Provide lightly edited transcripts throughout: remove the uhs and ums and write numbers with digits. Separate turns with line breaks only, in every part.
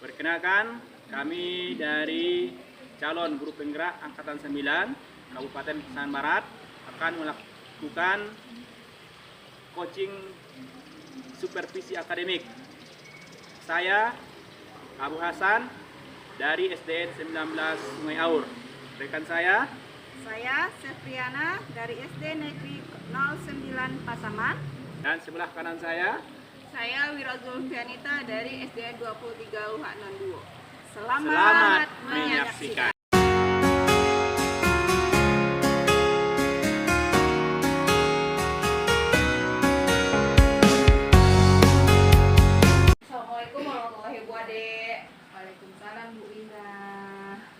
Perkenalkan, kami dari calon guru penggerak Angkatan 9 Kabupaten Pasaman Barat akan melakukan coaching supervisi akademik. Saya Abu Hasan dari SDN 19 Sungai Aur. Rekan saya
Septriana dari SD Negeri 09 Pasaman.
Dan sebelah kanan saya
Wira Zulfianita dari SDN 23 UH 62.
Selamat menyaksikan.
Assalamualaikum warahmatullahi wabarakatuh. Waalaikumsalam Bu Wira.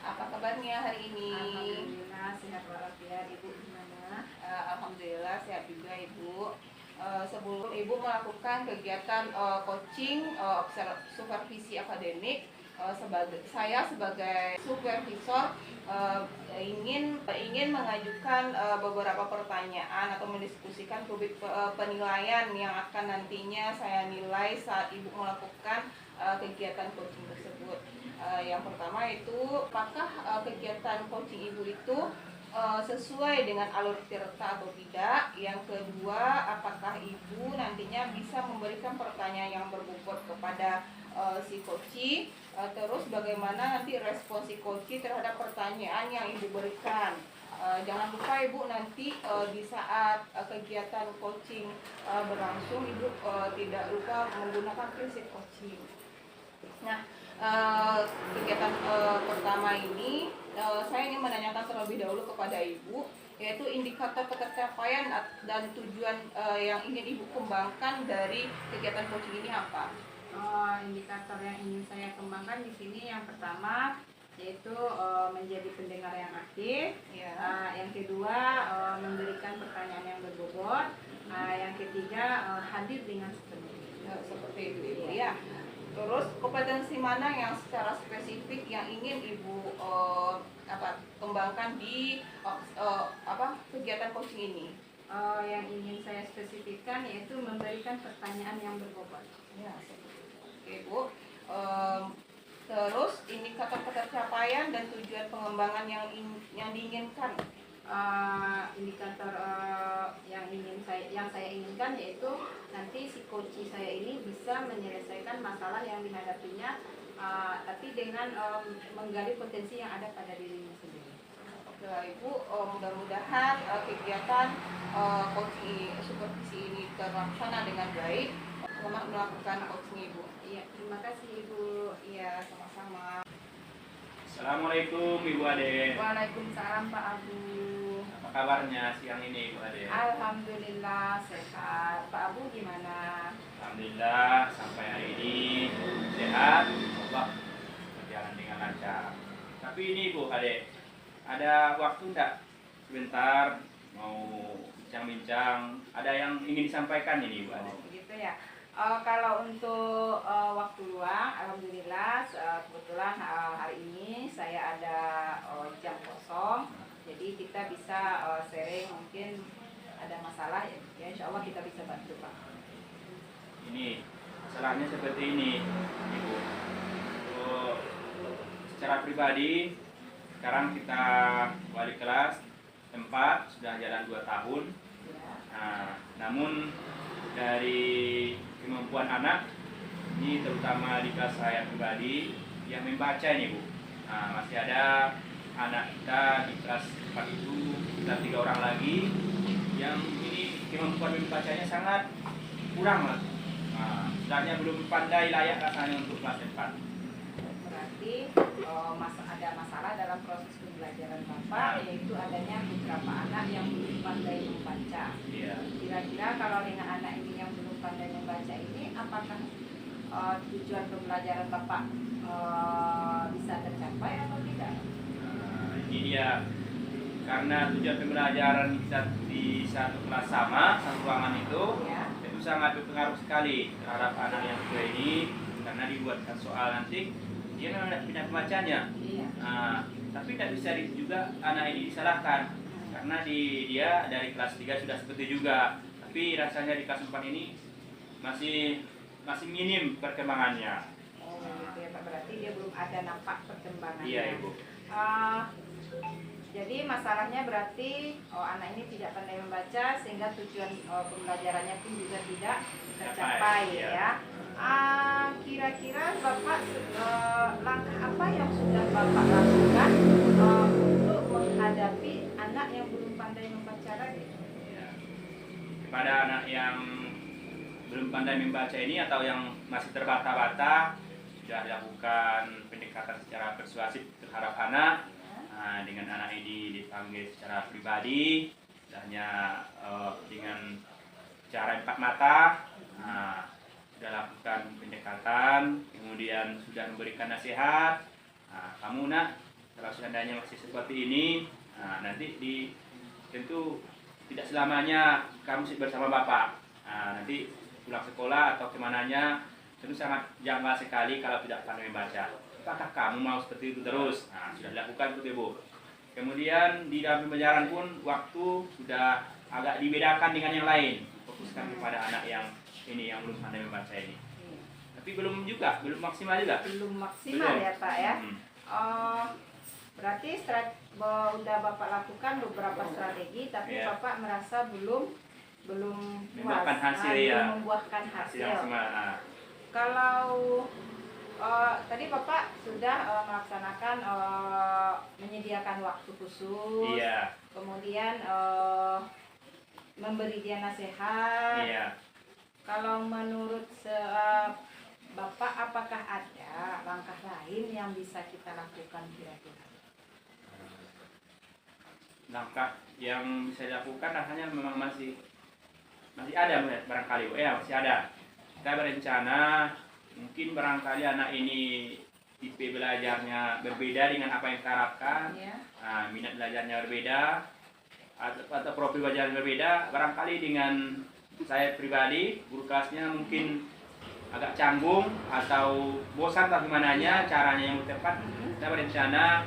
Apa kabarnya hari ini? Alhamdulillah sehat walafiat. Ibu gimana? Alhamdulillah sehat juga Ibu. Sebelum Ibu melakukan kegiatan coaching supervisi akademik, saya sebagai supervisor ingin mengajukan beberapa pertanyaan atau mendiskusikan penilaian yang akan nantinya saya nilai saat Ibu melakukan kegiatan coaching tersebut. Yang pertama itu, apakah kegiatan coaching Ibu itu sesuai dengan alur tirta atau tidak. Yang kedua, apakah Ibu nantinya bisa memberikan pertanyaan yang berbobot kepada si coach. Terus bagaimana nanti respon si coach terhadap pertanyaan yang Ibu berikan. Jangan lupa Ibu nanti di saat kegiatan coaching berlangsung, Ibu tidak lupa menggunakan prinsip coaching. Nah, kegiatan pertama ini saya ingin menanyakan terlebih dahulu kepada Ibu, yaitu indikator pencapaian dan tujuan yang ingin Ibu kembangkan dari kegiatan coaching ini apa?
Indikator yang ingin saya kembangkan di sini yang pertama yaitu menjadi pendengar yang aktif,
Ya.
Yang kedua memberikan pertanyaan yang berbobot, yang ketiga hadir dengan sepenuhnya.
Seperti itu Ibu ya. Terus kompetensi mana yang secara spesifik yang ingin Ibu kembangkan di kegiatan coaching ini?
Yang ingin saya spesifikkan yaitu memberikan pertanyaan yang berbobot.
Ya, seperti itu. Oke Bu. Terus indikator pencapaian dan tujuan pengembangan yang diinginkan.
Indikator yang saya inginkan yaitu nanti si coach saya ini bisa menyelesaikan masalah yang dihadapinya, tapi dengan menggali potensi yang ada pada dirinya sendiri.
Oke Ibu, mudah-mudahan kegiatan coaching supervisi ini terlaksana dengan baik. Selamat melakukan coaching Ibu.
Iya, terima kasih Ibu.
Iya, sama-sama.
Assalamualaikum Ibu Ade.
Waalaikumsalam Pak Abu.
Apa kabarnya siang ini Ibu Ade?
Alhamdulillah sehat. Pak Abu gimana?
Alhamdulillah sampai hari ini sehat, Allah berjalan dengan lancar. Tapi ini Bu Ade, ada waktu enggak sebentar mau bincang-bincang? Ada yang ingin disampaikan ini Bu Ade?
Begitu ya. Kalau untuk waktu luang, alhamdulillah kebetulan hari ini saya ada jam kosong, jadi kita bisa sharing, mungkin ada masalah ya insya Allah kita bisa bantu Pak.
Ini masalahnya seperti ini Ibu. Secara pribadi sekarang kita wali kelas 4 sudah jalan 2 tahun. Nah, namun dari kemampuan anak ini terutama di kelas saya pribadi yang membaca ini Bu. Nah, masih ada anak kita di kelas 4 itu kita 3 orang lagi yang ini kemampuan membacanya sangat kurang lah. Nah, sebenarnya belum pandai layak rasanya untuk kelas 4.
Berarti ada masalah dalam proses pembelajaran Bapak, yaitu adanya beberapa anak yang belum pandai membaca.
Iya.
Kira-kira kalau dengan anak ini yang belum pandai membaca ini, apakah tujuan pembelajaran Bapak bisa tercapai atau tidak?
Nah, ini dia, karena tujuan pembelajaran kita di satu kelas sama, satu ruangan itu sangat berpengaruh sekali terhadap anak yang kedua ini, karena dibuatkan soal nanti dia memang tidak punya pembacanya.
Iya.
Nah, tapi tidak bisa juga anak ini disalahkan karena dia dari kelas 3 sudah seperti juga, tapi rasanya di kelas 4 ini masih minim perkembangannya.
Oh, gitu ya Pak. Berarti ada nampak perkembangannya.
Iya Ibu.
Jadi masalahnya berarti anak ini tidak pandai membaca sehingga tujuan pembelajarannya pun juga tidak tercapai ya. Kira-kira Bapak langkah apa yang sudah Bapak lakukan untuk menghadapi anak yang belum pandai membaca lagi?
Ya. Kepada anak yang belum pandai membaca ini atau yang masih terbata-bata, sudah dilakukan pendekatan secara persuasif terhadap anak. Dengan anak ini dipanggil secara pribadi, hanya dengan cara 4 mata, sudah lakukan pendekatan, kemudian sudah memberikan nasihat. Kamu nak, kalau seandainya masih seperti ini, nanti tentu tidak selamanya kamu bersama bapak. Nanti pulang sekolah atau kemananya, tentu sangat janggal sekali kalau tidak pandai membaca. Apakah kamu mau seperti itu terus? Sudah dilakukan itu Bu. Kemudian di dalam pembelajaran pun waktu sudah agak dibedakan dengan yang lain. Fokuskan kepada anak yang ini yang belum pandai membaca ini. Tapi belum maksimal juga.
Belum maksimal ya Pak ya. Berarti udah Bapak lakukan beberapa strategi, tapi Bapak merasa belum
membuahkan hasil
belum membuahkan hasil. Kalau tadi Bapak sudah melaksanakan menyediakan waktu khusus, kemudian memberi dia nasihat. Kalau menurut Bapak, apakah ada langkah lain yang bisa kita lakukan kira-kira?
Langkah yang bisa dilakukan rasanya memang masih ada barangkali masih ada. Kita berencana mungkin barangkali anak ini tipe belajarnya berbeda dengan apa yang kita harapkan, minat belajarnya berbeda atau profil belajarnya berbeda. Barangkali dengan saya pribadi, guru kelasnya mungkin agak canggung atau bosan tapi mananya caranya yang tepat. Kita berencana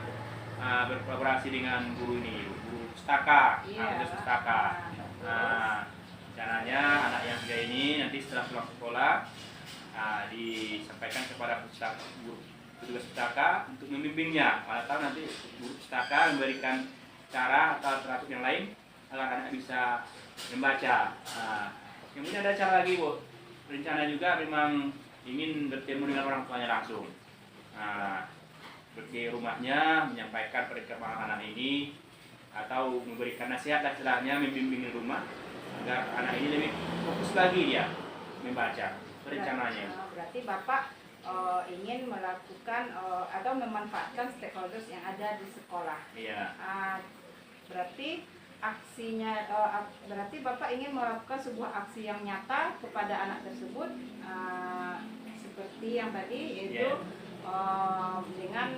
berkolaborasi dengan guru pustaka, pustaka. Rencananya anak yang 3 ini nanti setelah pulang sekolah disampaikan kepada petugas pustaka untuk membimbingnya. Atau nanti guru pustaka memberikan cara atau alternatif yang lain agar anak bisa membaca. Kemudian ada cara lagi Bu. Rencana juga memang ingin bertemu dengan orang tuanya langsung. Pergi rumahnya menyampaikan perkembangan anak ini atau memberikan nasihat dan istilahnya membimbing di rumah agar anak ini lebih fokus lagi dia membaca. Rencananya.
Berarti Bapak ingin melakukan atau memanfaatkan stakeholders yang ada di sekolah.
Iya.
Berarti aksinya, berarti Bapak ingin melakukan sebuah aksi yang nyata kepada anak tersebut, seperti yang tadi yaitu dengan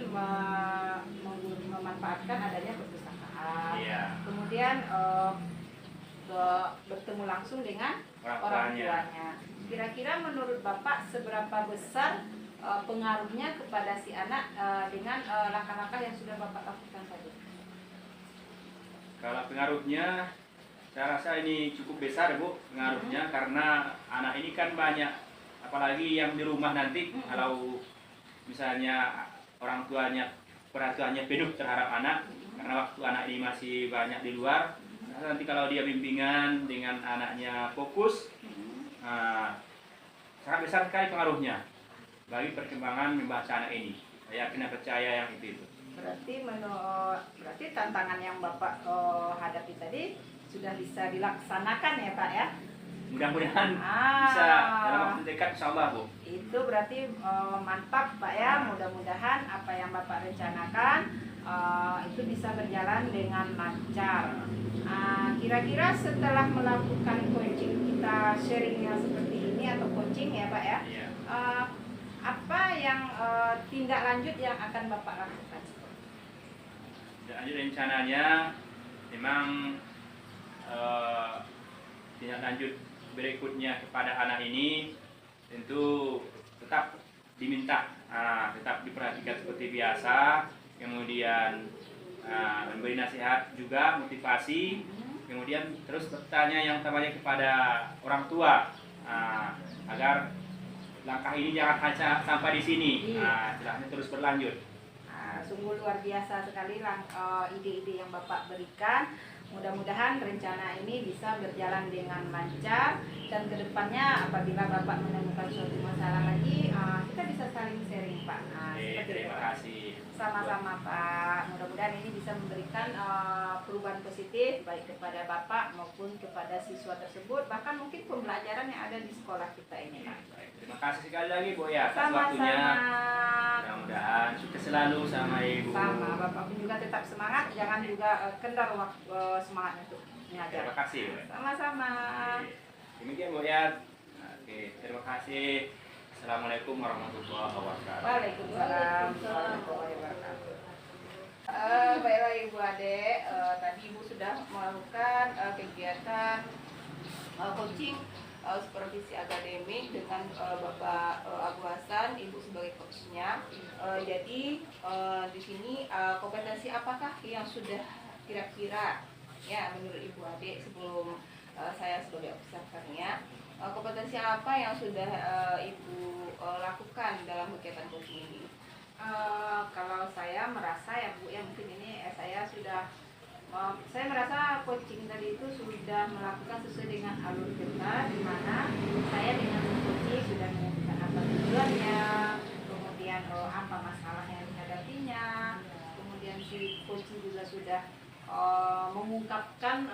memanfaatkan adanya perpustakaan. Kemudian bertemu langsung dengan orang tuanya. Kira-kira menurut Bapak seberapa besar pengaruhnya kepada si anak dengan langkah-langkah yang sudah Bapak lakukan tadi?
Kalau pengaruhnya, saya rasa ini cukup besar Bu pengaruhnya, karena anak ini kan banyak, apalagi yang di rumah nanti kalau misalnya orang tuanya perhatiannya penuh terhadap anak, karena waktu anak ini masih banyak di luar. Nanti kalau dia bimbingan dengan anaknya fokus, sangat besar sekali pengaruhnya bagi perkembangan membaca anak ini. Saya yakin percaya yang itu.
Berarti tantangan yang Bapak hadapi tadi sudah bisa dilaksanakan ya Pak ya?
Mudah-mudahan bisa dalam waktu dekat, insya Allah Bu.
Itu berarti mantap Pak ya. Mudah-mudahan apa yang Bapak rencanakan itu bisa berjalan dengan lancar. Kira-kira setelah melakukan coaching, kita sharingnya seperti ini atau coaching ya Pak ya, apa yang tindak lanjut yang akan Bapak lakukan?
Tindak lanjut rencananya memang tindak lanjut berikutnya kepada anak ini tentu tetap diminta, tetap diperhatikan seperti biasa, kemudian memberi nasihat juga, motivasi, kemudian terus bertanya yang terbanyak kepada orang tua agar langkah ini jangan hanya sampai di sini.
Iya.
Nah, istilahnya terus berlanjut.
Sungguh luar biasa sekali ide-ide yang Bapak berikan. Mudah-mudahan rencana ini bisa berjalan dengan lancar, dan kedepannya apabila Bapak menemukan suatu masalah lagi, kita bisa saling sharing, Pak. Seperti
Terima
itu.
kasih.
Sama-sama, Pak. Mudah-mudahan ini bisa memberikan perubahan positif baik kepada Bapak maupun kepada siswa tersebut, bahkan mungkin pembelajaran yang ada di sekolah kita ini, Pak.
Baik, terima kasih sekali lagi Bu ya atas
Sama-sama.
waktunya. Mudah-mudahan sukses selalu sama Ibu.
Sama, Bapak pun juga tetap semangat, jangan juga kendor semangat untuk mengajar.
Terima kasih Bu.
Sama-sama.
Demikian Bu ya. Oke, terima kasih. Assalamualaikum warahmatullahi wabarakatuh.
Waalaikumsalam warahmatullahi wabarakatuh.
Baiklah Ibu Ade, tadi Ibu sudah melakukan kegiatan coaching supervisi akademik dengan Bapak Abu Hasan, Ibu sebagai coachnya. Jadi di sini kompetensi apakah yang sudah kira-kira ya menurut Ibu Ade sebelum saya sebagai observernya, kompetensi apa yang sudah Ibu lakukan dalam kegiatan coaching ini?
Kalau saya merasa ya Bu, ya mungkin ini saya merasa coaching tadi itu sudah melakukan sesuai dengan alur kita, di mana saya dengan coaching sudah menentukan apa tujuannya, kemudian apa masalah yang dihadapinya, kemudian si coaching juga sudah mengungkapkan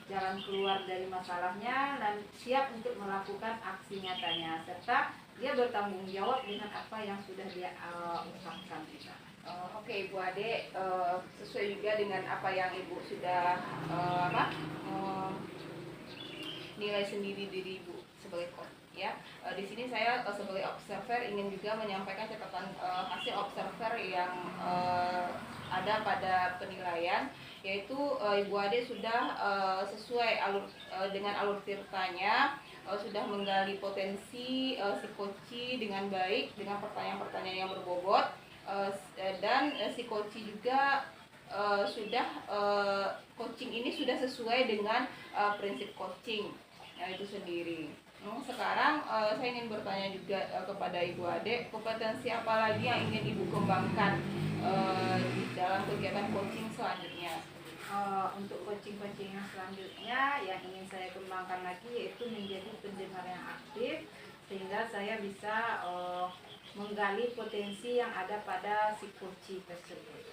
jalan keluar dari masalahnya dan siap untuk melakukan aksi nyatanya, serta dia bertanggung jawab dengan apa yang sudah dia ungkapkan.
Oke Ibu Ade, sesuai juga dengan apa yang Ibu sudah nilai sendiri diri Ibu sebagai coach ya. Di sini saya sebagai observer ingin juga menyampaikan catatan hasil observer yang ada pada penilaian, yaitu Ibu Ade sudah sesuai dengan alur tirtanya, sudah menggali potensi si coachi dengan baik dengan pertanyaan-pertanyaan yang berbobot, dan si coachi juga sudah coaching ini sudah sesuai dengan prinsip coaching itu sendiri. Sekarang saya ingin bertanya juga kepada Ibu Ade, kompetensi apa lagi yang ingin Ibu kembangkan di dalam kegiatan coaching selanjutnya?
Untuk coaching-coaching yang selanjutnya yang ingin saya kembangkan lagi yaitu menjadi pendengar yang aktif, sehingga saya bisa menggali potensi yang ada pada si coaching tersebut.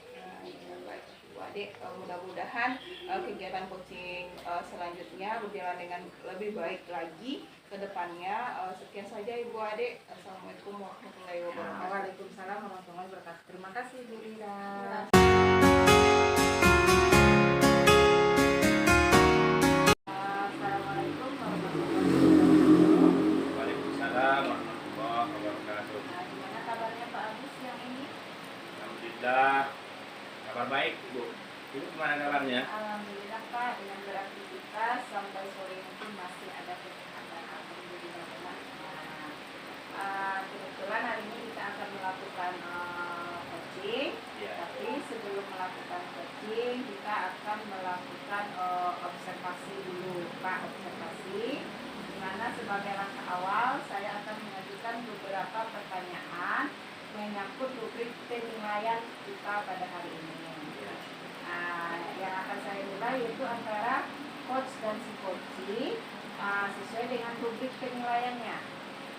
Baik, Bu Ade, mudah-mudahan kegiatan coaching selanjutnya berjalan dengan lebih baik lagi ke depannya. Sekian saja Ibu Ade. Assalamualaikum warahmatullahi wabarakatuh.
Waalaikumsalam warahmatullahi wabarakatuh. Terima kasih Bu Lira. Assalamualaikum warahmatullahi wabarakatuh.
Waalaikumsalam warahmatullahi wabarakatuh.
Gimana kabarnya Pak Agus yang ini?
Alhamdulillah, kabar baik Bu. Ibu gimana kabarnya?
Alhamdulillah Pak, dengan beraktivitas sampai sore mungkin masih ada kesehatan. Alhamdulillah. Kebetulan hari ini kita akan melakukan coaching, tapi sebelum melakukan coaching kita akan melakukan observasi dulu Pak, observasi, di mana sebagai langkah awal saya akan mengajukan beberapa pertanyaan menyangkut rubrik penilaian kita pada hari ini. Yang akan saya nilai yaitu antara coach dan si coachee sesuai dengan rubrik penilaiannya.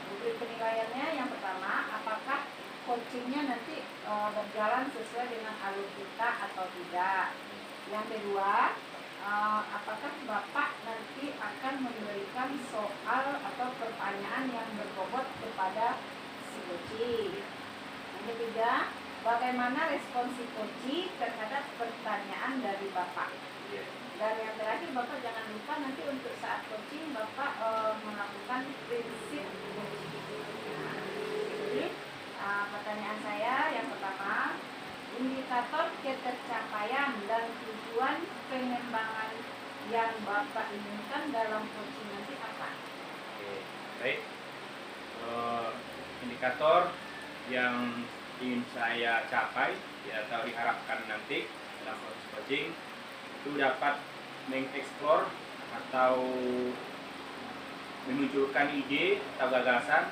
Rubrik penilaiannya yang pertama, apakah coachingnya nanti berjalan sesuai dengan alur kita atau tidak. Yang kedua, apakah Bapak nanti akan memberikan soal atau pertanyaan yang berbobot kepada si coachee. Yang ketiga, bagaimana respon si coachee terhadap pertanyaan dari Bapak. Dan yang terakhir, Bapak jangan lupa nanti untuk saat coaching Bapak melakukan prinsip coaching. Jadi pertanyaan saya yang pertama, indikator ketercapaian dan tujuan pengembangan yang Bapak inginkan dalam coaching nanti apa?
Oke, baik. Indikator yang ingin saya capai ya, atau diharapkan nanti dalam proses coaching itu dapat mengeksplor atau memunculkan ide atau gagasan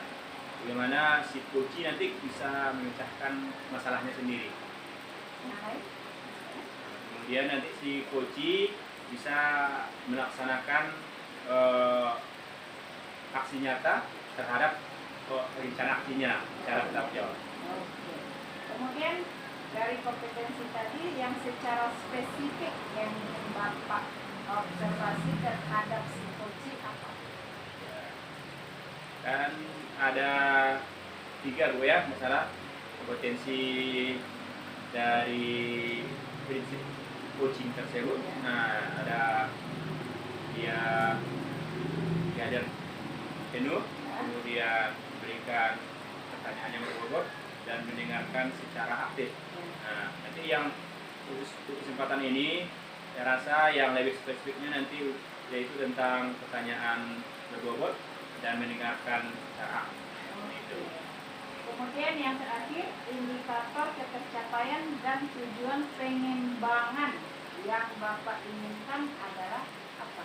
bagaimana si coach nanti bisa memecahkan masalahnya sendiri. Kemudian nanti si coach bisa melaksanakan aksi nyata terhadap rencana aksinya secara bertanggung jawab.
Oke. Kemudian dari kompetensi tadi yang secara spesifik yang Bapak observasi terhadap si coach apa?
Kan ada 3 Bu ya masalah kompetensi dari prinsip coaching tersebut. Nah, ada dia diajar penuh, kemudian berikan pertanyaan yang berbobot dan mendengarkan secara aktif. Nah, nanti yang untuk kesempatan ini saya rasa yang lebih spesifiknya nanti yaitu tentang pertanyaan berbobot dan mendengarkan secara aktif. Itu.
Kemudian yang terakhir, indikator ketercapaian dan tujuan pengembangan yang Bapak inginkan adalah apa?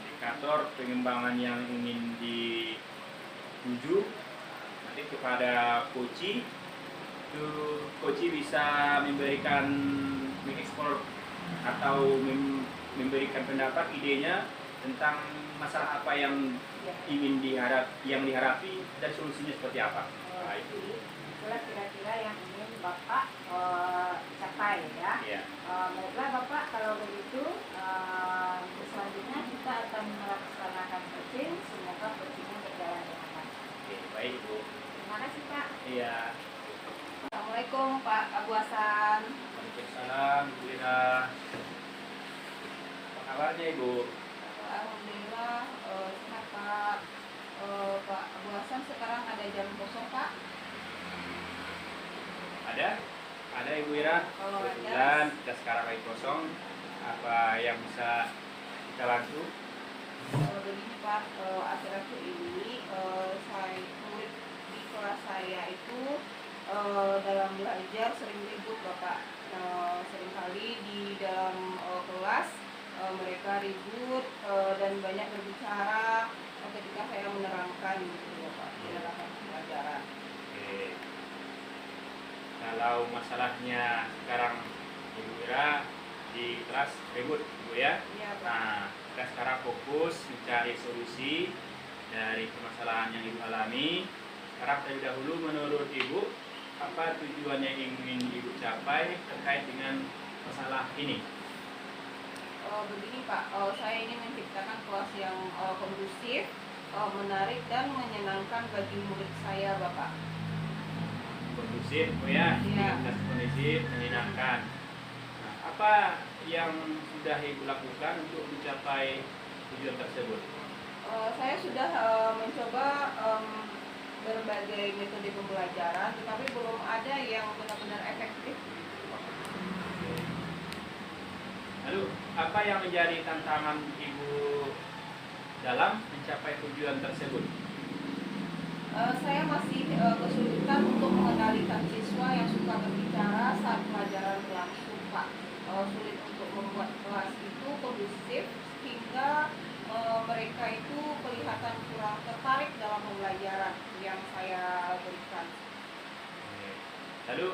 Indikator pengembangan yang ingin dituju nanti kepada coach itu coach bisa memberikan mengeksplor atau memberikan pendapat idenya tentang masalah apa yang ingin diharapi dan solusinya seperti apa. Nah, itu.
Itulah kira-kira yang ingin Bapak capai ya.
Ya.
Baiklah Bapak, kalau begitu selanjutnya kita akan melaksanakan coaching. Semoga coachingnya berjalan dengan baik.
Oke, baik Bu.
Terima kasih Pak.
Iya.
Assalamualaikum Pak Abu Hasan.
Waalaikumsalam, Bu Ira. Apa kabarnya Ibu?
Alhamdulillah sehat Pak. Pak Abu Hasan sekarang ada jam kosong Pak?
Ada Ibu Ira.
Kalau ada.
Kebetulan kita sekarang lagi kosong. Apa yang bisa kita bantu?
Begini Pak, akhir-akhir ini murid di kelas saya itu dalam belajar sering ribut Bapak. Seringkali di dalam kelas mereka ribut dan banyak berbicara ketika saya menerangkan gitu Bapak, menerangkan pelajaran.
Oke. Kalau masalahnya sekarang Ibu Ira di kelas ribut Ibu ya.
Iya Pak.
Nah, kita sekarang fokus mencari solusi dari permasalahan yang Ibu alami. Sekarang terlebih dahulu menurut Ibu, apa tujuan yang ingin Ibu capai terkait dengan masalah ini?
Begini Pak, saya ingin menciptakan kelas yang kondusif, menarik dan menyenangkan bagi murid saya Bapak.
Kondusif, Bu ya.
Iya.
Aktivitas kondusif, menyenangkan. Nah, apa yang sudah Ibu lakukan untuk mencapai tujuan tersebut?
Saya sudah mencoba berbagai metode pembelajaran, tetapi belum ada yang benar-benar efektif.
Lalu, apa yang menjadi tantangan Ibu dalam mencapai tujuan tersebut?
Saya masih kesulitan untuk mengendalikan siswa yang suka berbicara saat pelajaran berlangsung Pak. Sulit untuk membuat kelas itu kondusif sehingga mereka itu kelihatan kurang tertarik dalam pembelajaran yang saya berikan.
Lalu,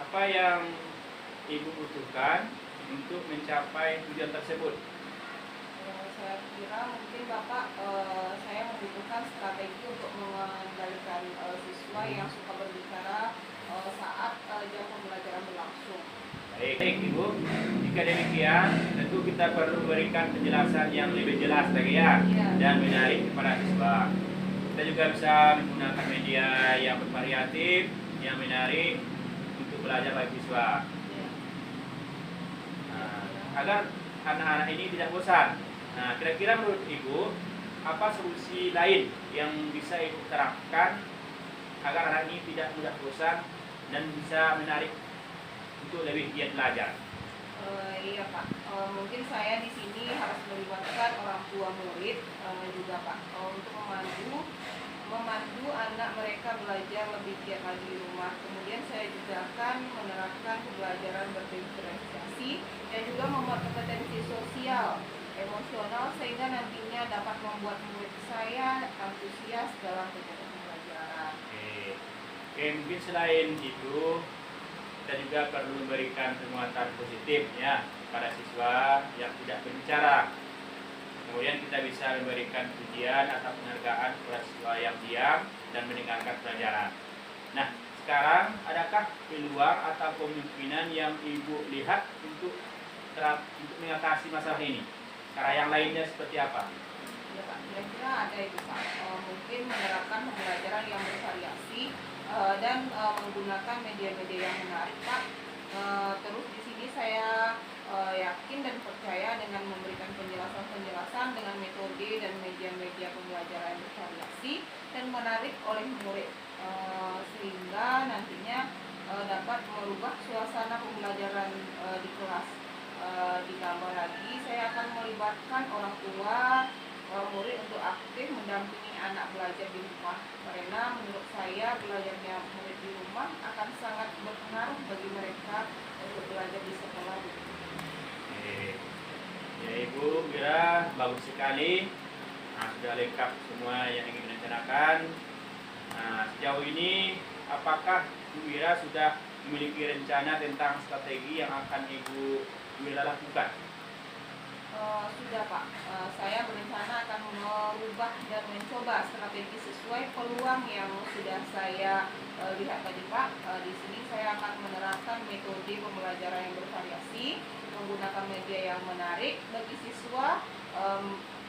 apa yang Ibu butuhkan untuk mencapai tujuan tersebut?
Saya kira mungkin Bapak, saya membutuhkan strategi untuk mengendalikan siswa yang suka berbicara saat jam pembelajaran berlangsung.
Baik Ibu, jika demikian tentu kita perlu berikan penjelasan yang lebih jelas lagi ya, dan menarik kepada siswa. Kita juga bisa menggunakan media yang bervariatif, yang menarik untuk belajar bagi siswa. Nah, agar anak-anak ini tidak bosan. Nah, kira-kira menurut Ibu, apa solusi lain yang bisa Ibu terapkan agar anak ini tidak mudah bosan dan bisa menarik untuk lebih giat belajar?
Iya Pak, mungkin saya di sini harus melibatkan orang tua murid juga Pak, untuk memandu anak mereka belajar lebih giat lagi di rumah. Kemudian saya juga akan menerapkan pembelajaran berdiferensiasi dan juga membuat kompetensi sosial emosional sehingga nantinya dapat membuat murid saya antusias dalam kegiatan pembelajaran.
Oke, mungkin selain itu kita juga perlu memberikan penguatan positif ya pada siswa yang tidak berbicara. Kemudian kita bisa memberikan pujian atau penghargaan kepada siswa yang diam dan mendengarkan pelajaran. Nah, sekarang adakah peluang atau kemungkinan yang Ibu lihat untuk mengatasi masalah ini? Cara yang lainnya seperti apa?
Ya Pak, kira-kira ada itu Pak. Mungkin menerapkan pembelajaran yang bervariasi dan menggunakan media-media yang menarik Pak. Terus di sini saya yakin dan percaya dengan memberikan penjelasan-penjelasan dengan metode dan media-media pembelajaran yang bervariasi dan menarik oleh murid, sehingga nantinya dapat merubah suasana pembelajaran di kelas. Ditambah lagi saya akan melibatkan orang tua murid untuk aktif mendampingi anak belajar di rumah, karena menurut saya belajarnya murid di rumah akan sangat berpengaruh bagi mereka untuk belajar di sekolah.
Ya Ibu Wira, bagus sekali. Sudah lengkap semua yang ingin direncanakan. Sejauh ini apakah Ibu Wira sudah memiliki rencana tentang strategi yang akan Ibu Wira lakukan?
Sudah Pak, saya berencana akan merubah dan mencoba strategi sesuai peluang yang sudah saya lihat tadi Pak. Di sini saya akan menerapkan metode pembelajaran yang bervariasi, menggunakan media yang menarik bagi siswa,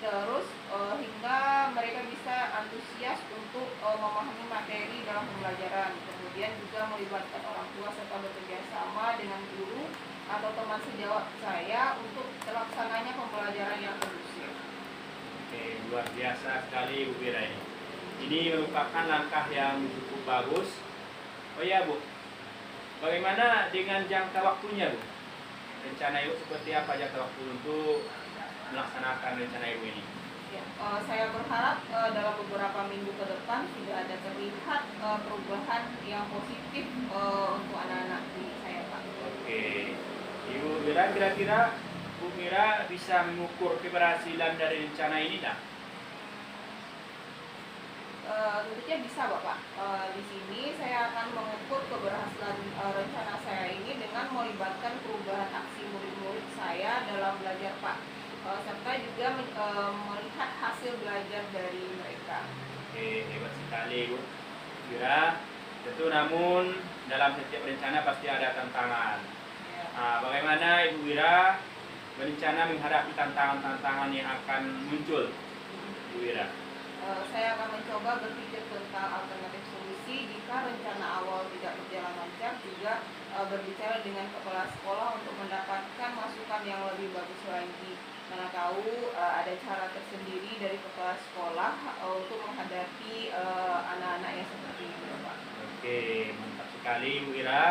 terus hingga mereka bisa antusias untuk memahami materi dalam pembelajaran. Kemudian juga melibatkan orang tua serta bekerja sama dengan guru atau teman sejawat saya untuk terlaksananya pembelajaran yang kondusif.
Oke, luar biasa sekali Bu Wira ini. Ini merupakan langkah yang cukup bagus. Oh ya Bu, bagaimana dengan jangka waktunya Bu? Rencana Ibu seperti apa jangka waktu untuk melaksanakan rencana Ibu ini?
Ya, saya berharap dalam beberapa minggu ke depan sudah ada terlihat perubahan yang positif untuk anak-anak di saya Pak.
Oke, Ibu Wira, kira-kira Bu Wira bisa mengukur keberhasilan dari rencana ini tak?
Tentunya bisa Bapak. Di sini saya akan mengukur keberhasilan rencana saya ini dengan melibatkan perubahan aksi murid-murid saya dalam belajar Pak, serta juga melihat hasil belajar dari mereka.
Oke, hebat sekali Bu Wira. Tentu namun dalam setiap rencana pasti ada tantangan. Bagaimana Ibu Wira berencana menghadapi tantangan-tantangan yang akan muncul, Ibu Wira?
Saya akan mencoba berpikir tentang alternatif solusi jika rencana awal tidak berjalan lancar, juga berbicara dengan kepala sekolah untuk mendapatkan masukan yang lebih bagus lagi. Mana tahu ada cara tersendiri dari kepala sekolah untuk menghadapi anak-anak yang seperti ini, Pak.
Oke, mantap sekali Ibu Wira.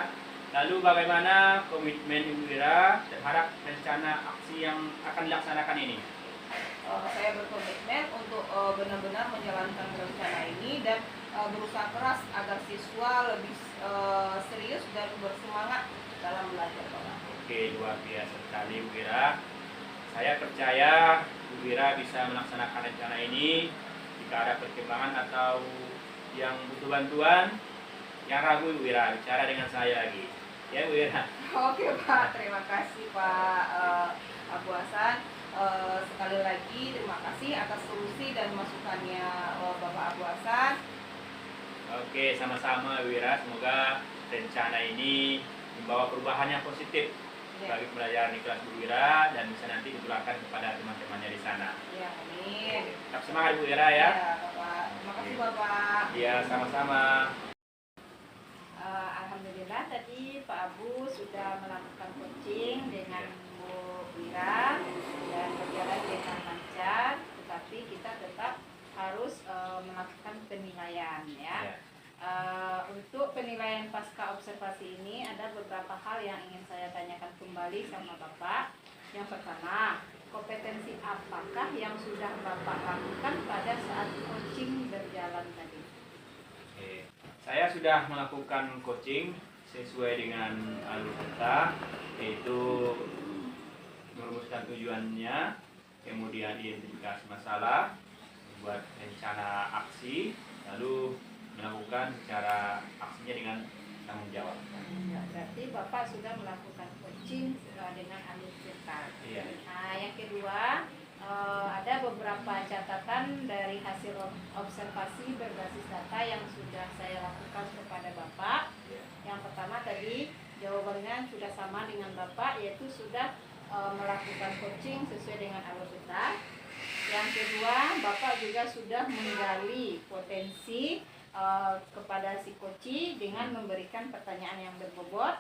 Lalu bagaimana komitmen Ibu Wira terhadap rencana aksi yang akan dilaksanakan ini?
Saya berkomitmen untuk benar-benar menjalankan rencana ini dan berusaha keras agar siswa lebih serius dan bersemangat dalam belajar, Bapak.
Oke, luar biasa sekali Bu Wira. Saya percaya Bu Wira bisa melaksanakan rencana ini. Jika ada perkembangan atau yang butuh bantuan, yang ragu Bu Wira, bicara dengan saya lagi. Ya Bu Wira.
Oke Pak, terima kasih Pak Abu Hasan. Sekali lagi terima kasih atas solusi dan masukannya Bapak Abu Hasan.
Oke, sama-sama Bu Wira. Semoga rencana ini membawa perubahan yang positif bagi pembelajaran di kelas Bu Wira dan bisa nanti ditularkan kepada teman-temannya di sana.
Ya, amin.
Tetap semangat Bu Wira ya.
Ya, Bapak. Terima kasih Bapak.
Iya, sama-sama.
Alhamdulillah tadi Pak Abu sudah melakukan coaching dengan Bu Wira dan berjalan dengan lancar, tetapi kita tetap harus melakukan penilaian ya. Untuk penilaian pasca observasi ini ada beberapa hal yang ingin saya tanyakan kembali sama Bapak. Yang pertama, kompetensi apakah yang sudah Bapak lakukan pada saat coaching berjalan tadi?
Oke. Saya sudah melakukan coaching sesuai dengan alur kita, yaitu merumuskan tujuannya, kemudian identifikasi masalah, buat rencana aksi, lalu melakukan secara aksinya dengan tanggung jawab.
Ya, berarti Bapak sudah melakukan coaching dengan alur cerita.
Iya.
Nah, yang kedua, ada beberapa catatan dari hasil observasi berbasis data yang sudah saya lakukan kepada Bapak.
Iya.
Yang pertama tadi jawabannya sudah sama dengan Bapak, yaitu sudah melakukan coaching sesuai dengan alur cerita. Yang kedua, Bapak juga sudah menggali potensi kepada si coach dengan memberikan pertanyaan yang berbobot.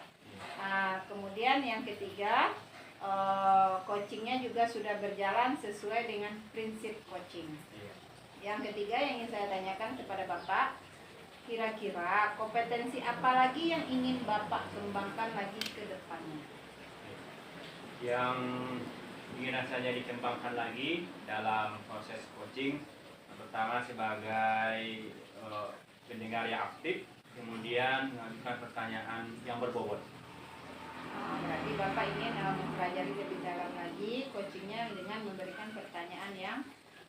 Kemudian yang ketiga, coachingnya juga sudah berjalan sesuai dengan prinsip coaching. Yang ketiga yang ingin saya tanyakan kepada Bapak, kira-kira kompetensi apa lagi yang ingin Bapak kembangkan lagi ke depannya?
Yang ingin rasanya dikembangkan lagi dalam proses coaching, pertama sebagai pendengar yang aktif, kemudian mengajukan pertanyaan yang berbobot.
Berarti Bapak ingin mempelajari lebih dalam lagi coachingnya dengan memberikan pertanyaan yang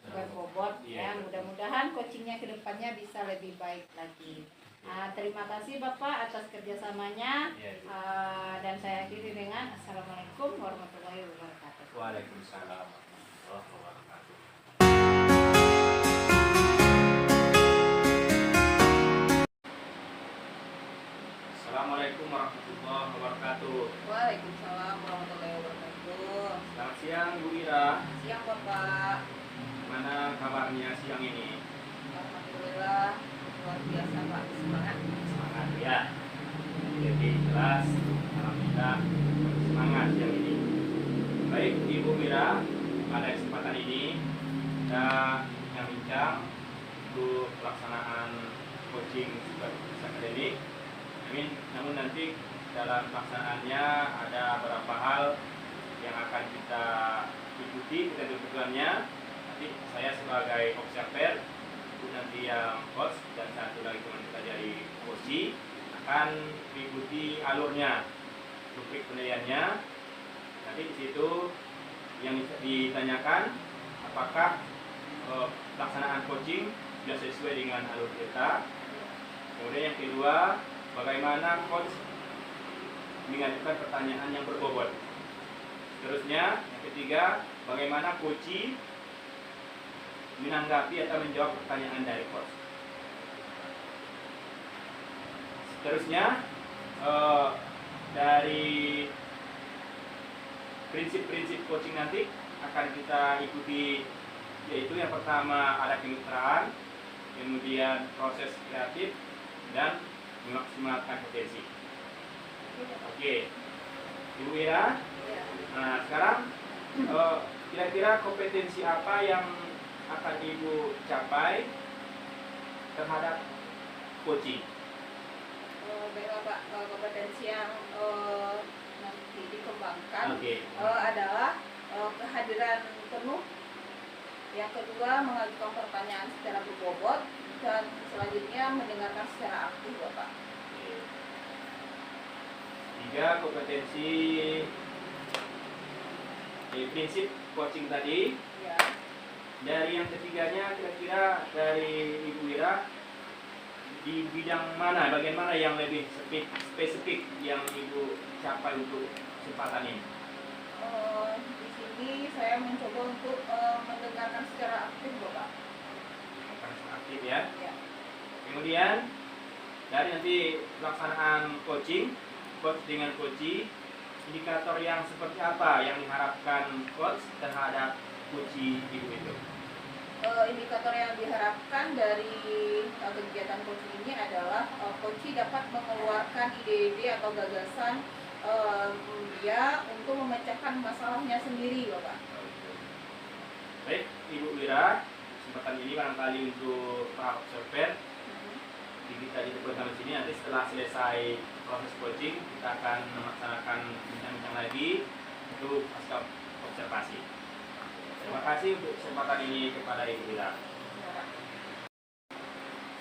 berbobot.
Iya.
Ya, mudah-mudahan coachingnya ke depannya bisa lebih baik lagi. Terima kasih Bapak atas kerjasamanya.
Iya.
Dan saya akhiri dengan Assalamualaikum warahmatullahi wabarakatuh.
Waalaikumsalam warahmatullahi wabarakatuh. Assalamualaikum warahmatullahi wabarakatuh.
Waalaikumsalam warahmatullahi wabarakatuh.
Selamat siang Bu Ira.
Siang Bapak.
Gimana kabarnya siang ini?
Alhamdulillah luar biasa Pak, semangat.
Semangat ya. Jadi jelas, alhamdulillah semangat siang ini. Baik Ibu Mira, pada kesempatan ini kita yang bincang untuk pelaksanaan coaching akademik. Namun nanti dalam pelaksanaannya ada beberapa hal yang akan kita ikuti, kita tentukannya. Nanti saya sebagai observer, itu nanti yang host dan satu lagi teman kita dari coach akan mengikuti alurnya, rubrik penilaiannya. Nanti di situ yang ditanyakan apakah pelaksanaan coaching sudah sesuai dengan alur kita. Kemudian yang kedua, bagaimana coach mengajukan pertanyaan yang berbobot. Terusnya, yang ketiga, bagaimana coach menanggapi atau menjawab pertanyaan dari coach. Terusnya, dari prinsip-prinsip coaching nanti akan kita ikuti, yaitu yang pertama ada kemitraan, kemudian proses kreatif, dan memaksimalkan potensi. Oke, Ibu Ira. Nah, sekarang kira-kira kompetensi apa yang akan Ibu capai terhadap coaching?
Baiklah Pak, kompetensi yang nanti dikembangkan
Oke.
adalah kehadiran penuh. Yang kedua, mengajukan pertanyaan secara berbobot, dan selanjutnya mendengarkan secara aktif Bapak.
Tiga kompetensi prinsip coaching tadi.
Ya.
Dari yang ketiganya, kira-kira dari Ibu Wira di bidang mana, bagian mana yang lebih spesifik yang Ibu capai untuk kesempatan ini?
Di sini saya mencoba untuk mendengarkan secara aktif Bapak.
Aktif ya.
Ya.
Kemudian dari nanti pelaksanaan coaching, coach dengan coach, indikator yang seperti apa yang diharapkan coach terhadap coach Ibu itu?
Indikator yang diharapkan dari kegiatan coaching ini adalah coach dapat mengeluarkan ide-ide atau gagasan dia untuk memecahkan masalahnya sendiri Bapak.
Baik Ibu Wira, kesempatan ini barangkali untuk para observer kita di program sini. Nanti setelah selesai proses coaching kita akan melaksanakan bincang-bincang lagi untuk pasca observasi. Terima kasih untuk kesempatan ini kepada Ibu Wira.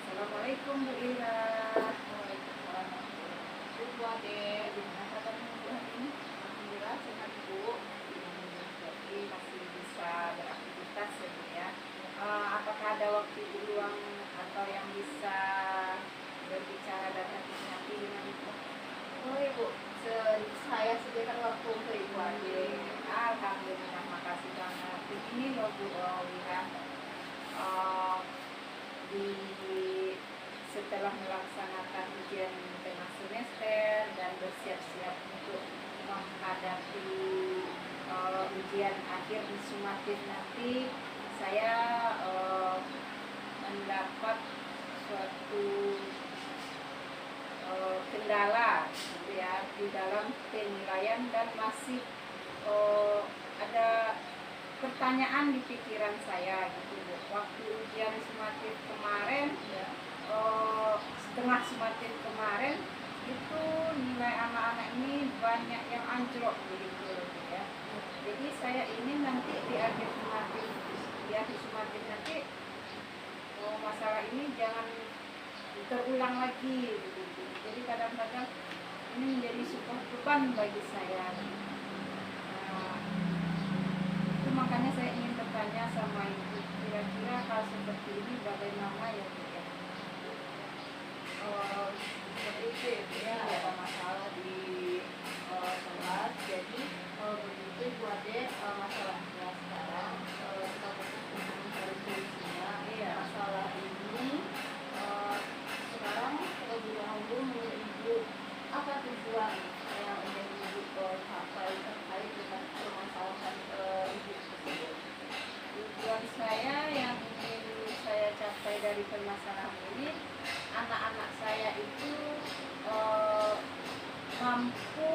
Assalamualaikum Bu Ira.
Waalaikumsalam.
Bu Ade, gimana kabarnya Bu hari ini? Alhamdulillah sehat Bu. Jadi masih bisa ini loh Bu Wira, di setelah melaksanakan ujian tengah semester dan bersiap-siap untuk menghadapi ujian akhir di sumatif nanti, saya mendapat suatu kendala gitu ya di dalam penilaian, dan masih ada pertanyaan di pikiran saya gitu Bu. Waktu ujian sumatif kemarin ya, setengah sumatif kemarin itu nilai anak-anak ini banyak yang anjlok begitu ya. Jadi saya ingin nanti di akhir sumatif nanti masalah ini jangan terulang lagi gitu. Jadi kadang-kadang ini menjadi sebuah beban bagi saya. Itu makanya saya ingin bertanya sama Ibu, kira-kira hal seperti ini bagaimana ya Bu ya?
Seperti itu ya, ada masalah di kelas. Jadi begitu Ibu Ade, masalah kelas sekarang kita fokus untuk mencari solusinya. Masalah ini sekarang terlebih dahulu menurut Ibu, apa tujuan yang ingin Ibu capai terkait dengan permasalahan Ibu tersebut?
Tujuan saya yang ingin saya capai dari permasalahan ini, anak-anak saya itu mampu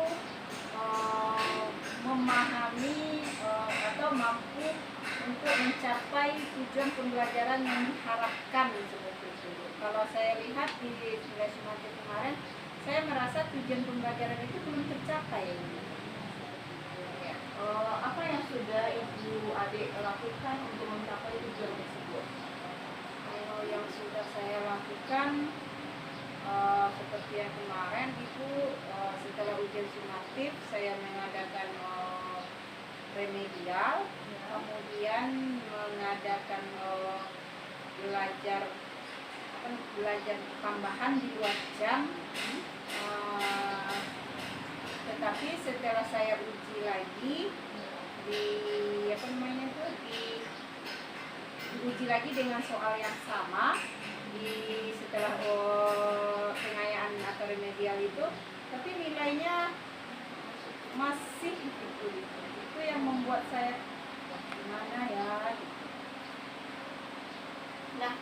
memahami atau mampu untuk mencapai tujuan pembelajaran yang diharapkan seperti itu. Kalau saya lihat di nilai sumatif kemarin, saya merasa tujuan pembelajaran itu belum tercapai.
Apa yang sudah Ibu Ade lakukan untuk mencapai tujuan tersebut?
Yang sudah saya lakukan seperti yang kemarin itu, setelah ujian sumatif saya mengadakan remedial, kemudian mengadakan belajar tambahan di luar jam. Tetapi setelah saya uji lagi diuji lagi dengan soal yang sama setelah pengayaan atau remedial itu, tapi nilainya masih itu yang membuat saya gimana ya gitu.
Nah,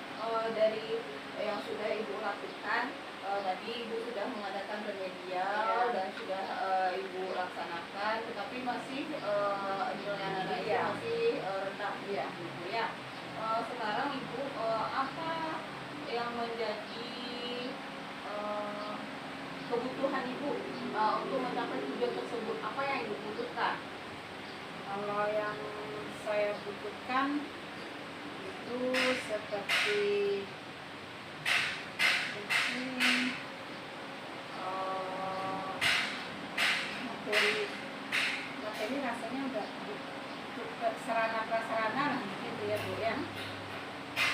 dari yang sudah Ibu lakukan, tadi Ibu sudah mengadakan remedial dan sudah Ibu laksanakan, tetapi masih nilai anak-anak itu masih rendah gitu ya. Sekarang Ibu, apa yang menjadi kebutuhan Ibu untuk mencapai tujuan tersebut? Apa yang Ibu butuhkan?
Kalau yang saya butuhkan itu seperti mungkin materi rasanya udah cukup, sarana prasarana lah gitu ya Bu ya.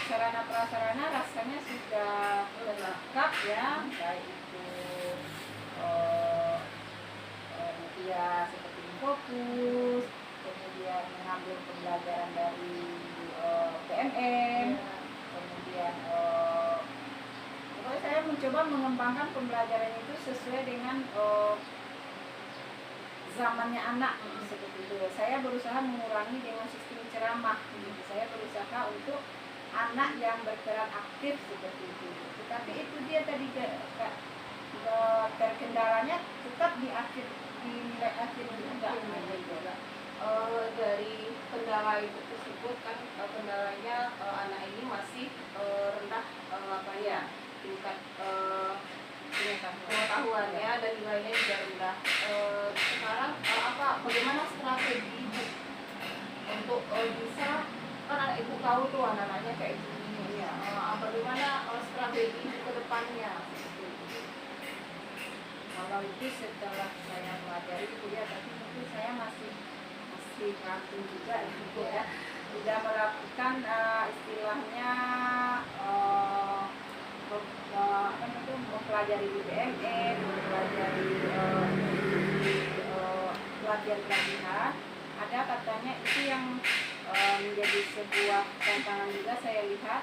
Sarana prasarana rasanya sudah lengkap ya, baik itu media seperti fokus, kemudian mengambil pembelajaran dari PMM, kemudian pokoknya saya mencoba mengembangkan pembelajaran itu sesuai dengan zamannya anak seperti itu. Saya berusaha mengurangi dengan sistem ceramah gitu. Saya berusaha untuk anak yang berperan aktif seperti itu. Tetapi itu dia tadi terkendalanya tetap di nilai akhir juga.
Dari kendala itu tersebut kan kendalanya anak ini masih rendah tingkat pengetahuannya dan nilainya juga rendah. Sekarang bagaimana strategi Ibu untuk bisa, kan anak Ibu tahu tuh anak-anaknya kayak gini ya, bagaimana strategi Ibu ke depannya?
Kalau itu setelah saya pelajari itu ya, tapi mungkin saya masih ragu juga gitu ya. Sudah melakukan istilahnya mempelajari BPMN, mempelajari pelatihan-pelatihan. Ada katanya itu yang menjadi sebuah tantangan juga saya lihat.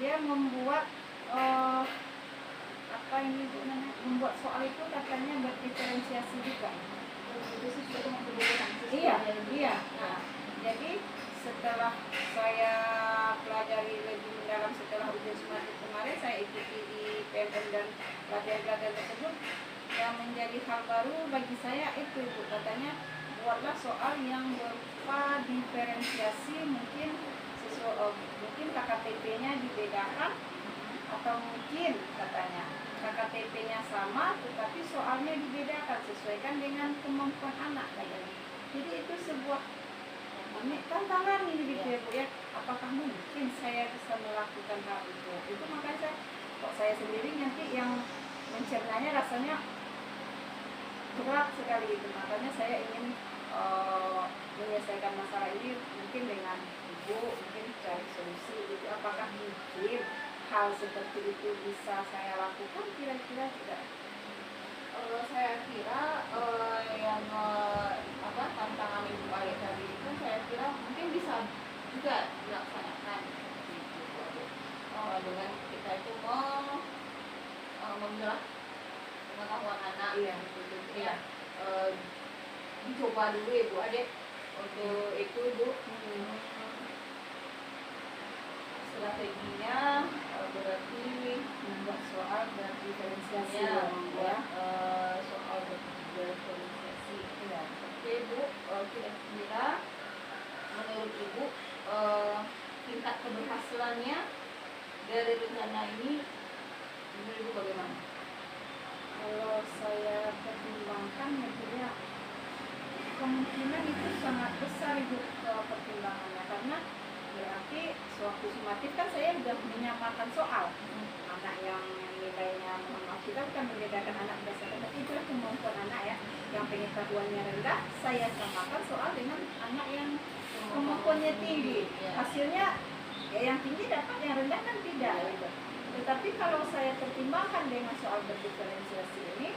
Dia membuat apa ini Bu namanya? Membuat soal itu katanya berdiferensiasi juga.
Itu sesuai dengan kebutuhan siswa.
Iya, iya. Nah, jadi setelah saya pelajari lebih mendalam setelah ujian sumatif kemarin, saya ikuti di PMM dan pelatihan-pelatihan tersebut, yang menjadi hal baru bagi saya itu Bu, katanya buatlah soal yang berupa diferensiasi, mungkin mungkin KKTP-nya dibedakan, atau mungkin katanya KKTP-nya sama tetapi soalnya dibedakan, sesuaikan dengan kemampuan anak kayaknya. Jadi itu sebuah tantangan ini gitu ya Bu ya. Apakah mungkin saya bisa melakukan hal itu? Itu makanya saya sendiri nanti yang mencernanya rasanya berat sekali gitu. Makanya saya ingin menyelesaikan masalah ini mungkin dengan Ibu, mungkin cari solusi gitu. Apakah mungkin hal seperti itu bisa saya lakukan kira-kira tidak?
Saya kira yang tantangan Ibu balik tadi itu saya kira mungkin bisa juga dilaksanakan gitu. Dengan kita itu memilah pengetahuan anak,
Iya.
gitu. Ya, dicoba dulu ya Bu Ade untuk itu Bu. Strateginya berarti
Membuat soal berdiferensiasi
ya,
ya.
soal berdiferensiasi.
Iya.
Oke Bu, kira-kira menurut Ibu tingkat keberhasilannya dari rencana ini menurut Ibu bagaimana?
Kalau saya pertimbangkan ya kemungkinan itu sangat besar Ibu pertimbangannya, karena berarti sewaktu sumatif kan saya sudah menyamakan soal anak yang nilainya, mohon maaf, kita bukan membedakan anak berdasarkan, tapi itulah kemampuan anak ya, yang pengetahuannya rendah saya samakan soal dengan anak yang kemampuannya tinggi. Hasilnya ya yang tinggi dapat, yang rendah kan tidak gitu. Tetapi kalau saya pertimbangkan dengan soal berdiferensiasi ini,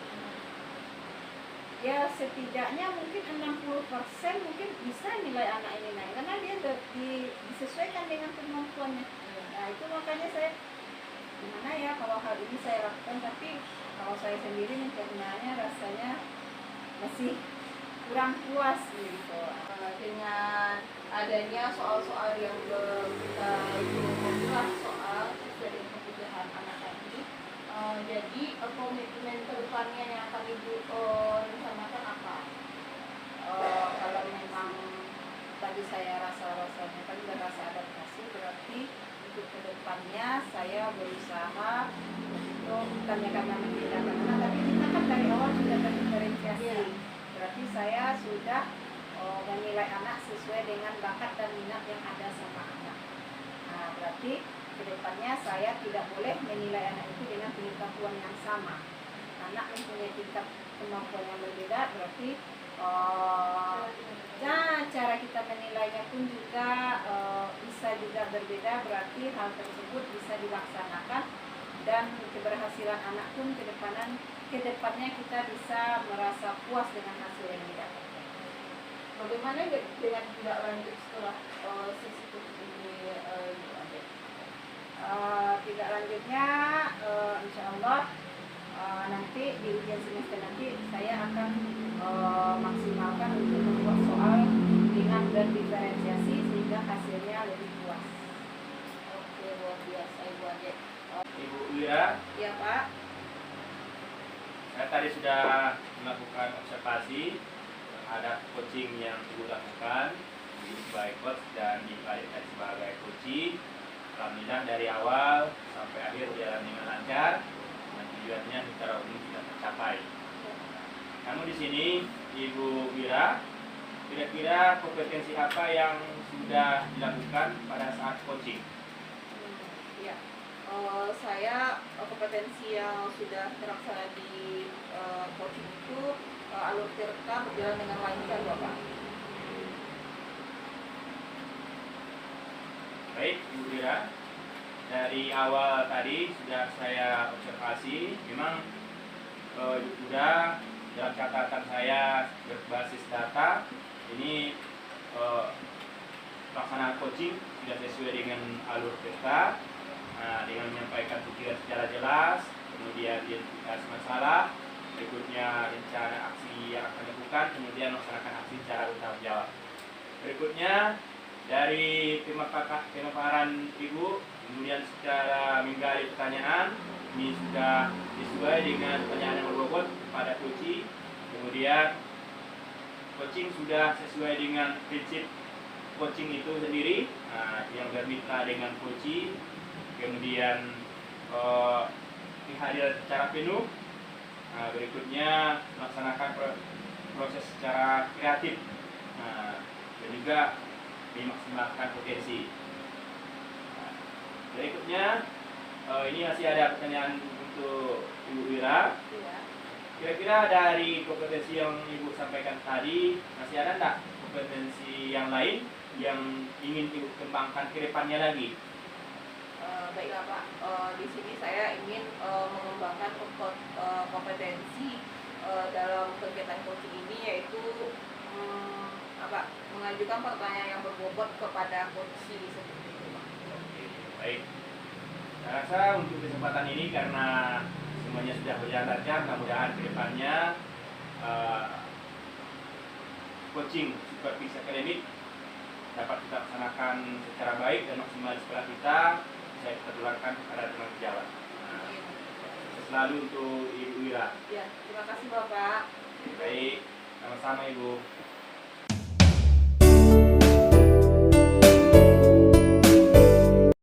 ya setidaknya mungkin 60% mungkin bisa nilai anak ini naik, karena dia disesuaikan dengan kemampuannya. Nah itu makanya saya gimana ya kalau hal ini saya lakukan, tapi kalau saya sendiri mencernanya rasanya masih kurang puas gitu.
Dengan adanya soal-soal yang kita memilah soal sesuai dengan kebutuhan anak tadi, jadi komitmen kedepannya yang akan Ibu rencanakan apa?
Kalau memang tadi saya rasanya kan udah rasa adaptasi, berarti untuk kedepannya saya berusaha untuk bukannya karena membedakan anak, tapi kita kan dari awal sudah terdiferensiasi. Berarti saya sudah menilai anak sesuai dengan bakat dan minat yang ada sama anak. Nah berarti kedepannya saya tidak boleh menilai anak itu dengan pengetahuan yang sama. Anak mempunyai tingkat kemampuan yang berbeda, berarti cara kita menilainya pun juga bisa juga berbeda. Berarti hal tersebut bisa dilaksanakan dan keberhasilan anak pun kedepannya kita bisa merasa puas dengan hasil yang didapatkan.
Bagaimana dengan tidak lanjut setelah sisi ini ada?
Tidak lanjutnya insya Allah nanti di ujian semester nanti saya akan maksimalkan untuk membuat soal dengan berdiferensiasi sehingga hasilnya lebih puas.
Oke, luar biasa Ibu Ade.
Ibu Wira,
Iya Pak.
saya tadi sudah melakukan observasi terhadap coaching yang Ibu lakukan sebagai coach dan dibalikkan sebagai coaching. Alhamdulillah dari awal sampai akhir berjalan dengan lancar dan tujuannya secara umum sudah tercapai. Namun di sini Ibu Wira, kira-kira kompetensi apa yang sudah dilakukan pada saat coaching?
Ya, saya kompetensi yang sudah terlaksana di coaching itu alur tirta berjalan dengan lancar Bapak.
Baik, Ibu Wira, dari awal tadi sudah saya observasi, memang sudah dalam catatan saya berbasis data ini pelaksanaan coaching sudah sesuai dengan alur pesta, dengan menyampaikan pikiran secara jelas, kemudian identifikasi masalah, berikutnya rencana aksi yang akan dilakukan, kemudian melaksanakan aksi secara bertanggung jawab. Berikutnya dari pemaparan Ibu, kemudian secara menggali pertanyaan, ini sudah sesuai dengan pertanyaan yang berbobot pada coaching, kemudian coaching sudah sesuai dengan prinsip coaching itu sendiri, yang bermitra dengan coaching, kemudian kehadiran secara penuh, berikutnya melaksanakan proses secara kreatif, dan juga dimaksimalkan potensi. Berikutnya ini masih ada pertanyaan untuk Ibu Wira. Kira-kira dari kompetensi yang Ibu sampaikan tadi, masih ada enggak kompetensi yang lain yang ingin Ibu kembangkan ke depannya lagi?
Baiklah Pak, di sini saya ingin mengembangkan kompetensi dalam kegiatan coaching ini, yaitu mengajukan pertanyaan yang berbobot kepada coaching seperti itu Pak.
Oke, baik. Saya rasa untuk kesempatan ini karena semuanya sudah berjalan lancar, mudah-mudahan ke depannya coaching supervisi akademik dapat kita laksanakan secara baik dan maksimal di sekolah kita, bisa kita tularkan kepada teman sejawat. Selalu untuk Ibu Wira.
Ya, terima kasih Bapak.
Baik, sama-sama Ibu.